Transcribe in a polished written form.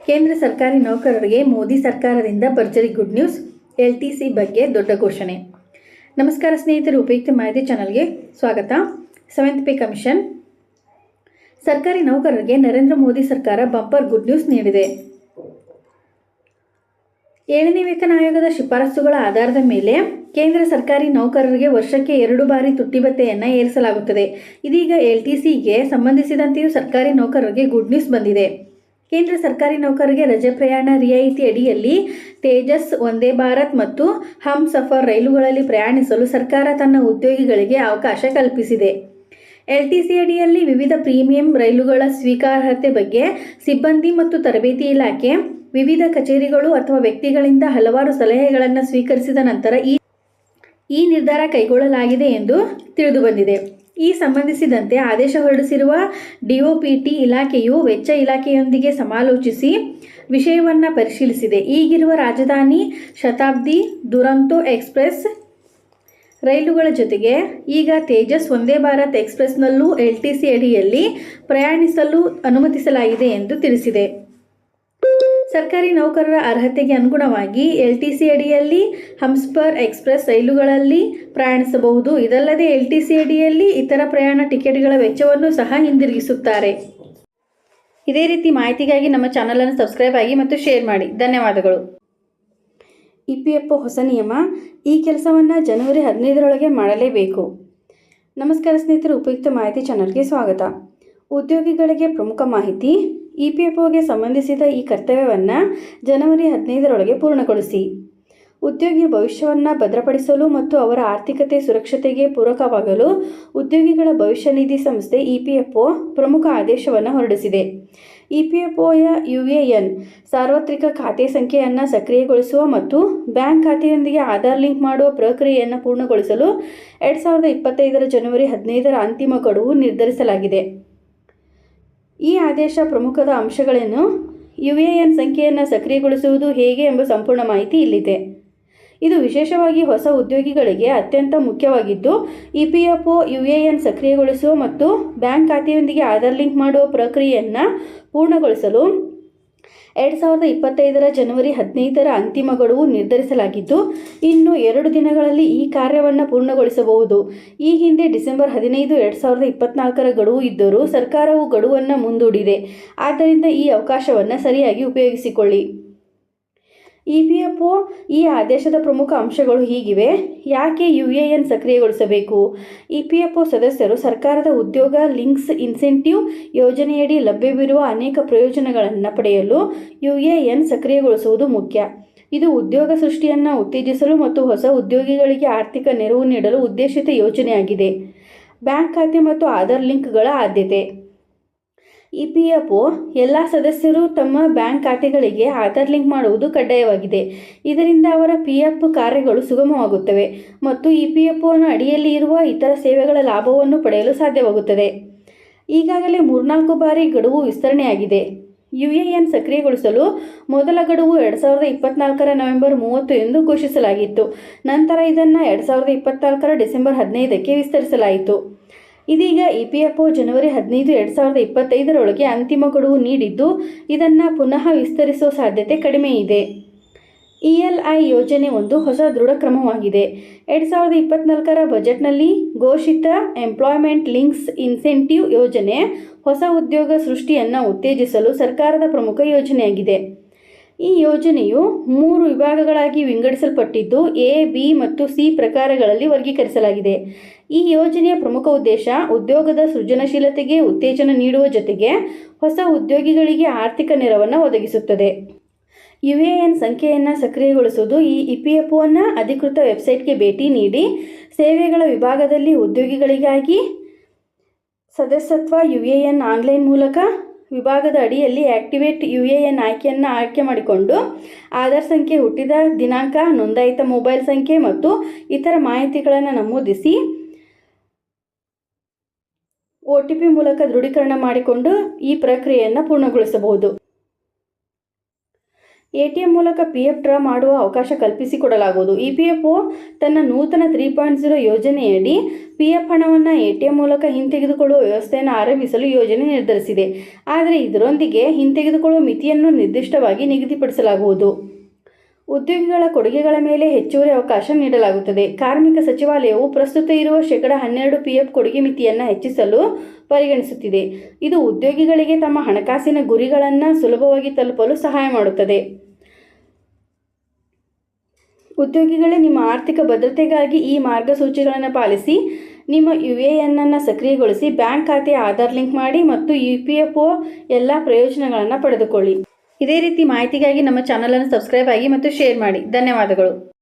ಕೇಂದ್ರ ಸರ್ಕಾರಿ ನೌಕರರಿಗೆ ಮೋದಿ ಸರ್ಕಾರದಿಂದ ಭರ್ಜರಿ ಗುಡ್ ನ್ಯೂಸ್. LTC ಬಗ್ಗೆ ದೊಡ್ಡ ಘೋಷಣೆ. ನಮಸ್ಕಾರ ಸ್ನೇಹಿತರು, ಉಪಯುಕ್ತ ಮಾಹಿತಿ ಚಾನಲ್ಗೆ ಸ್ವಾಗತ. 7th pay commission. ಸರ್ಕಾರಿ ನೌಕರರಿಗೆ ನರೇಂದ್ರ ಮೋದಿ ಸರ್ಕಾರ ಬಂಪರ್ ಗುಡ್ ನ್ಯೂಸ್ ನೀಡಿದೆ. 7ನೇ ವೇತನ ಆಯೋಗದ ಶಿಫಾರಸುಗಳ ಆಧಾರದ ಮೇಲೆ ಕೇಂದ್ರ ಸರ್ಕಾರಿ ನೌಕರರಿಗೆ ವರ್ಷಕ್ಕೆ 2 ಬಾರಿ ತುಟ್ಟಿ ಭತ್ಯೆಯನ್ನು ಏರಿಸಲಾಗುತ್ತದೆ. ಇದೀಗ LTCಗೆ ಸಂಬಂಧಿಸಿದಂತೆಯೂ ಸರ್ಕಾರಿ ನೌಕರರಿಗೆ ಗುಡ್ ನ್ಯೂಸ್ ಬಂದಿದೆ. ಕೇಂದ್ರ ಸರ್ಕಾರಿ ನೌಕರರಿಗೆ ರಜೆ ಪ್ರಯಾಣ ರಿಯಾಯಿತಿ ಅಡಿಯಲ್ಲಿ ತೇಜಸ್, ವಂದೇ ಭಾರತ್ ಮತ್ತು ಹಮ್ಸಫರ್ ರೈಲುಗಳಲ್ಲಿ ಪ್ರಯಾಣಿಸಲು ಸರ್ಕಾರ ತನ್ನ ಉದ್ಯೋಗಿಗಳಿಗೆ ಅವಕಾಶ ಕಲ್ಪಿಸಿದೆ. LTC ಅಡಿಯಲ್ಲಿ ವಿವಿಧ ಪ್ರೀಮಿಯಂ ರೈಲುಗಳ ಸ್ವೀಕಾರಾರ್ಹತೆ ಬಗ್ಗೆ ಸಿಬ್ಬಂದಿ ಮತ್ತು ತರಬೇತಿ ಇಲಾಖೆ ವಿವಿಧ ಕಚೇರಿಗಳು ಅಥವಾ ವ್ಯಕ್ತಿಗಳಿಂದ ಹಲವಾರು ಸಲಹೆಗಳನ್ನು ಸ್ವೀಕರಿಸಿದ ನಂತರ ಈ ನಿರ್ಧಾರ ಕೈಗೊಳ್ಳಲಾಗಿದೆ ಎಂದು ತಿಳಿದುಬಂದಿದೆ. ಈ ಸಂಬಂಧಿಸಿದಂತೆ ಆದೇಶ ಹೊರಡಿಸಿರುವ DOPT ಇಲಾಖೆಯು ವೆಚ್ಚ ಇಲಾಖೆಯೊಂದಿಗೆ ಸಮಾಲೋಚಿಸಿ ವಿಷಯವನ್ನು ಪರಿಶೀಲಿಸಿದೆ. ಈಗಿರುವ ರಾಜಧಾನಿ, ಶತಾಬ್ದಿ, ದುರಂತೋ ಎಕ್ಸ್ಪ್ರೆಸ್ ರೈಲುಗಳ ಜೊತೆಗೆ ಈಗ ತೇಜಸ್, ವಂದೇ ಭಾರತ್ ಎಕ್ಸ್ಪ್ರೆಸ್ನಲ್ಲೂ LTC ಅಡಿಯಲ್ಲಿ ಪ್ರಯಾಣಿಸಲು ಅನುಮತಿಸಲಾಗಿದೆ ಎಂದು ತಿಳಿಸಿದೆ. ಸರ್ಕಾರಿ ನೌಕರರ ಅರ್ಹತೆಗೆ ಅನುಗುಣವಾಗಿ LTC ಅಡಿಯಲ್ಲಿ ಹಮ್ಸಫರ್ ಎಕ್ಸ್ಪ್ರೆಸ್ ರೈಲುಗಳಲ್ಲಿ ಪ್ರಯಾಣಿಸಬಹುದು. ಇದಲ್ಲದೆ LTC ಅಡಿಯಲ್ಲಿ ಇತರ ಪ್ರಯಾಣ ಟಿಕೆಟ್ಗಳ ವೆಚ್ಚವನ್ನು ಸಹ ಹಿಂದಿರುಗಿಸುತ್ತಾರೆ. ಇದೇ ರೀತಿ ಮಾಹಿತಿಗಾಗಿ ನಮ್ಮ ಚಾನಲನ್ನು ಸಬ್ಸ್ಕ್ರೈಬ್ ಆಗಿ ಮತ್ತು ಶೇರ್ ಮಾಡಿ. ಧನ್ಯವಾದಗಳು. EPFO ಹೊಸ ನಿಯಮ. ಈ ಕೆಲಸವನ್ನು ಜನವರಿ 15ರೊಳಗೆ ಮಾಡಲೇಬೇಕು. ನಮಸ್ಕಾರ ಸ್ನೇಹಿತರು, ಉಪಯುಕ್ತ ಮಾಹಿತಿ ಚಾನಲ್ಗೆ ಸ್ವಾಗತ. ಉದ್ಯೋಗಿಗಳಿಗೆ ಪ್ರಮುಖ ಮಾಹಿತಿ. EPFOಗೆ ಸಂಬಂಧಿಸಿದ ಈ ಕರ್ತವ್ಯವನ್ನು ಜನವರಿ 15ರೊಳಗೆ ಪೂರ್ಣಗೊಳಿಸಿ. ಉದ್ಯೋಗಿಯ ಭವಿಷ್ಯವನ್ನು ಭದ್ರಪಡಿಸಲು ಮತ್ತು ಅವರ ಆರ್ಥಿಕತೆ ಸುರಕ್ಷತೆಗೆ ಪೂರಕವಾಗಲು ಉದ್ಯೋಗಿಗಳ ಭವಿಷ್ಯ ನಿಧಿ ಸಂಸ್ಥೆ EPFO ಪ್ರಮುಖ ಆದೇಶವನ್ನು ಹೊರಡಿಸಿದೆ. EPFOಯ UAN ಸಾರ್ವತ್ರಿಕ ಖಾತೆ ಸಂಖ್ಯೆಯನ್ನು ಸಕ್ರಿಯಗೊಳಿಸುವ ಮತ್ತು ಬ್ಯಾಂಕ್ ಖಾತೆಯೊಂದಿಗೆ ಆಧಾರ್ ಲಿಂಕ್ ಮಾಡುವ ಪ್ರಕ್ರಿಯೆಯನ್ನು ಪೂರ್ಣಗೊಳಿಸಲು 2025 ಜನವರಿ 15ರ ಅಂತಿಮ ಗಡುವು ನಿರ್ಧರಿಸಲಾಗಿದೆ. ಈ ಆದೇಶ ಪ್ರಮುಖದ ಅಂಶಗಳೇನು, UAN ಸಂಖ್ಯೆಯನ್ನು ಸಕ್ರಿಯಗೊಳಿಸುವುದು ಹೇಗೆ ಎಂಬ ಸಂಪೂರ್ಣ ಮಾಹಿತಿ ಇಲ್ಲಿದೆ. ಇದು ವಿಶೇಷವಾಗಿ ಹೊಸ ಉದ್ಯೋಗಿಗಳಿಗೆ ಅತ್ಯಂತ ಮುಖ್ಯವಾಗಿದ್ದು, EPFO UAN ಸಕ್ರಿಯಗೊಳಿಸುವ ಮತ್ತು ಬ್ಯಾಂಕ್ ಖಾತೆಯೊಂದಿಗೆ ಆಧಾರ್ ಲಿಂಕ್ ಮಾಡುವ ಪ್ರಕ್ರಿಯೆಯನ್ನು ಪೂರ್ಣಗೊಳಿಸಲು 2025 ಜನವರಿ 15ರ ಅಂತಿಮ ಗಡುವು ನಿರ್ಧರಿಸಲಾಗಿದ್ದು, ಇನ್ನು 2 ದಿನಗಳಲ್ಲಿ ಈ ಕಾರ್ಯವನ್ನು ಪೂರ್ಣಗೊಳಿಸಬಹುದು. ಈ ಹಿಂದೆ ಡಿಸೆಂಬರ್ 15, 2024ರ ಗಡುವು ಇದ್ದರೂ ಸರ್ಕಾರವು ಗಡುವನ್ನು ಮುಂದೂಡಿದೆ. ಆದ್ದರಿಂದ ಈ ಅವಕಾಶವನ್ನು ಸರಿಯಾಗಿ ಉಪಯೋಗಿಸಿಕೊಳ್ಳಿ. EPFO ಈ ಆದೇಶದ ಪ್ರಮುಖ ಅಂಶಗಳು ಹೀಗಿವೆ. ಯಾಕೆ UAN ಸಕ್ರಿಯಗೊಳಿಸಬೇಕು? EPFO ಸದಸ್ಯರು ಸರ್ಕಾರದ ಉದ್ಯೋಗ ಲಿಂಕ್ಸ್ ಇನ್ಸೆಂಟಿವ್ ಯೋಜನೆಯಡಿ ಲಭ್ಯವಿರುವ ಅನೇಕ ಪ್ರಯೋಜನಗಳನ್ನು ಪಡೆಯಲು UAN ಸಕ್ರಿಯಗೊಳಿಸುವುದು ಮುಖ್ಯ. ಇದು ಉದ್ಯೋಗ ಸೃಷ್ಟಿಯನ್ನು ಉತ್ತೇಜಿಸಲು ಮತ್ತು ಹೊಸ ಉದ್ಯೋಗಿಗಳಿಗೆ ಆರ್ಥಿಕ ನೆರವು ನೀಡಲು ಉದ್ದೇಶಿತ ಯೋಜನೆಯಾಗಿದೆ. ಬ್ಯಾಂಕ್ ಖಾತೆ ಮತ್ತು ಆಧಾರ್ ಲಿಂಕ್ಗಳ ಆದ್ಯತೆ. EPFO ಎಲ್ಲ ಸದಸ್ಯರು ತಮ್ಮ ಬ್ಯಾಂಕ್ ಖಾತೆಗಳಿಗೆ ಆಧಾರ್ ಲಿಂಕ್ ಮಾಡುವುದು ಕಡ್ಡಾಯವಾಗಿದೆ. ಇದರಿಂದ ಅವರ PF ಕಾರ್ಯಗಳು ಸುಗಮವಾಗುತ್ತವೆ ಮತ್ತು EPFOನ ಅಡಿಯಲ್ಲಿ ಇರುವ ಇತರ ಸೇವೆಗಳ ಲಾಭವನ್ನು ಪಡೆಯಲು ಸಾಧ್ಯವಾಗುತ್ತದೆ. ಈಗಾಗಲೇ 3-4 ಬಾರಿ ಗಡುವು ವಿಸ್ತರಣೆಯಾಗಿದೆ. UAN ಸಕ್ರಿಯಗೊಳಿಸಲು ಮೊದಲ ಗಡುವು 2024ರ ನವೆಂಬರ್ 30 ಎಂದು ಘೋಷಿಸಲಾಗಿತ್ತು. ನಂತರ ಇದನ್ನು 2024ರ ಡಿಸೆಂಬರ್ 15ಕ್ಕೆ ವಿಸ್ತರಿಸಲಾಯಿತು. ಇದೀಗ EPFO ಜನವರಿ 15, 2025ರೊಳಗೆ ಅಂತಿಮ ಗಡುವು ನೀಡಿದ್ದು, ಇದನ್ನು ಪುನಃ ವಿಸ್ತರಿಸುವ ಸಾಧ್ಯತೆ ಕಡಿಮೆ ಇದೆ. ELI ಯೋಜನೆ ಒಂದು ಹೊಸ ದೃಢ ಕ್ರಮವಾಗಿದೆ. 2024ರ ಬಜೆಟ್ನಲ್ಲಿ ಘೋಷಿತ ಎಂಪ್ಲಾಯ್ಮೆಂಟ್ ಲಿಂಕ್ಸ್ ಇನ್ಸೆಂಟಿವ್ ಯೋಜನೆ ಹೊಸ ಉದ್ಯೋಗ ಸೃಷ್ಟಿಯನ್ನು ಉತ್ತೇಜಿಸಲು ಸರ್ಕಾರದ ಪ್ರಮುಖ ಯೋಜನೆಯಾಗಿದೆ. ಈ ಯೋಜನೆಯು 3 ವಿಭಾಗಗಳಾಗಿ ವಿಂಗಡಿಸಲ್ಪಟ್ಟಿದ್ದು, A, B ಮತ್ತು C ಪ್ರಕಾರಗಳಲ್ಲಿ ವರ್ಗೀಕರಿಸಲಾಗಿದೆ. ಈ ಯೋಜನೆಯ ಪ್ರಮುಖ ಉದ್ದೇಶ ಉದ್ಯೋಗದ ಸೃಜನಶೀಲತೆಗೆ ಉತ್ತೇಜನ ನೀಡುವ ಜೊತೆಗೆ ಹೊಸ ಉದ್ಯೋಗಿಗಳಿಗೆ ಆರ್ಥಿಕ ನೆರವನ್ನು ಒದಗಿಸುತ್ತದೆ. UAN ಸಂಖ್ಯೆಯನ್ನು ಸಕ್ರಿಯಗೊಳಿಸುವುದು. ಈ EPFOನ ಅಧಿಕೃತ ವೆಬ್ಸೈಟ್ಗೆ ಭೇಟಿ ನೀಡಿ ಸೇವೆಗಳ ವಿಭಾಗದಲ್ಲಿ ಉದ್ಯೋಗಿಗಳಿಗಾಗಿ ಸದಸ್ಯತ್ವ UAN ಆನ್ಲೈನ್ ಮೂಲಕ ವಿಭಾಗದ ಅಡಿಯಲ್ಲಿ ಆಕ್ಟಿವೇಟ್ UAN ಆಯ್ಕೆಯನ್ನು ಆಯ್ಕೆ ಮಾಡಿಕೊಂಡು ಆಧಾರ್ ಸಂಖ್ಯೆ, ಹುಟ್ಟಿದ ದಿನಾಂಕ, ನೋಂದಾಯಿತ ಮೊಬೈಲ್ ಸಂಖ್ಯೆ ಮತ್ತು ಇತರ ಮಾಹಿತಿಗಳನ್ನು ನಮೂದಿಸಿ OTP ಮೂಲಕ ದೃಢೀಕರಣ ಮಾಡಿಕೊಂಡು ಈ ಪ್ರಕ್ರಿಯೆಯನ್ನು ಪೂರ್ಣಗೊಳಿಸಬಹುದು. ATM ಮೂಲಕ PF ಡ್ರಾ ಮಾಡುವ ಅವಕಾಶ ಕಲ್ಪಿಸಿಕೊಡಲಾಗುವುದು. EPFO ತನ್ನ ನೂತನ 3.0 ಯೋಜನೆಯಡಿ PF ಹಣವನ್ನು ATM ಮೂಲಕ ಹಿಂತೆಗೆದುಕೊಳ್ಳುವ ವ್ಯವಸ್ಥೆಯನ್ನು ಆರಂಭಿಸಲು ಯೋಜನೆ ನಿರ್ಧರಿಸಿದೆ. ಆದರೆ ಇದರೊಂದಿಗೆ ಹಿಂತೆಗೆದುಕೊಳ್ಳುವ ಮಿತಿಯನ್ನು ನಿರ್ದಿಷ್ಟವಾಗಿ ನಿಗದಿಪಡಿಸಲಾಗುವುದು. ಉದ್ಯೋಗಿಗಳ ಕೊಡುಗೆಗಳ ಮೇಲೆ ಹೆಚ್ಚುವರಿ ಅವಕಾಶ ನೀಡಲಾಗುತ್ತದೆ. ಕಾರ್ಮಿಕ ಸಚಿವಾಲಯವು ಪ್ರಸ್ತುತ ಇರುವ 12% PF ಕೊಡುಗೆ ಮಿತಿಯನ್ನು ಹೆಚ್ಚಿಸಲು ಪರಿಗಣಿಸುತ್ತಿದೆ. ಇದು ಉದ್ಯೋಗಿಗಳಿಗೆ ತಮ್ಮ ಹಣಕಾಸಿನ ಗುರಿಗಳನ್ನು ಸುಲಭವಾಗಿ ತಲುಪಲು ಸಹಾಯ ಮಾಡುತ್ತದೆ. ಉದ್ಯೋಗಿಗಳೇ, ನಿಮ್ಮ ಆರ್ಥಿಕ ಭದ್ರತೆಗಾಗಿ ಈ ಮಾರ್ಗಸೂಚಿಗಳನ್ನು ಪಾಲಿಸಿ. ನಿಮ್ಮ UAN ಅನ್ನು ಸಕ್ರಿಯಗೊಳಿಸಿ, ಬ್ಯಾಂಕ್ ಖಾತೆ ಆಧಾರ್ ಲಿಂಕ್ ಮಾಡಿ ಮತ್ತು EPFO ಎಲ್ಲ ಪ್ರಯೋಜನಗಳನ್ನು ಪಡೆದುಕೊಳ್ಳಿ. ಇದೇ ರೀತಿ ಮಾಹಿತಿಗಾಗಿ ನಮ್ಮ ಚಾನಲನ್ನು ಸಬ್ಸ್ಕ್ರೈಬ್ ಆಗಿ ಮತ್ತು ಶೇರ್ ಮಾಡಿ. ಧನ್ಯವಾದಗಳು.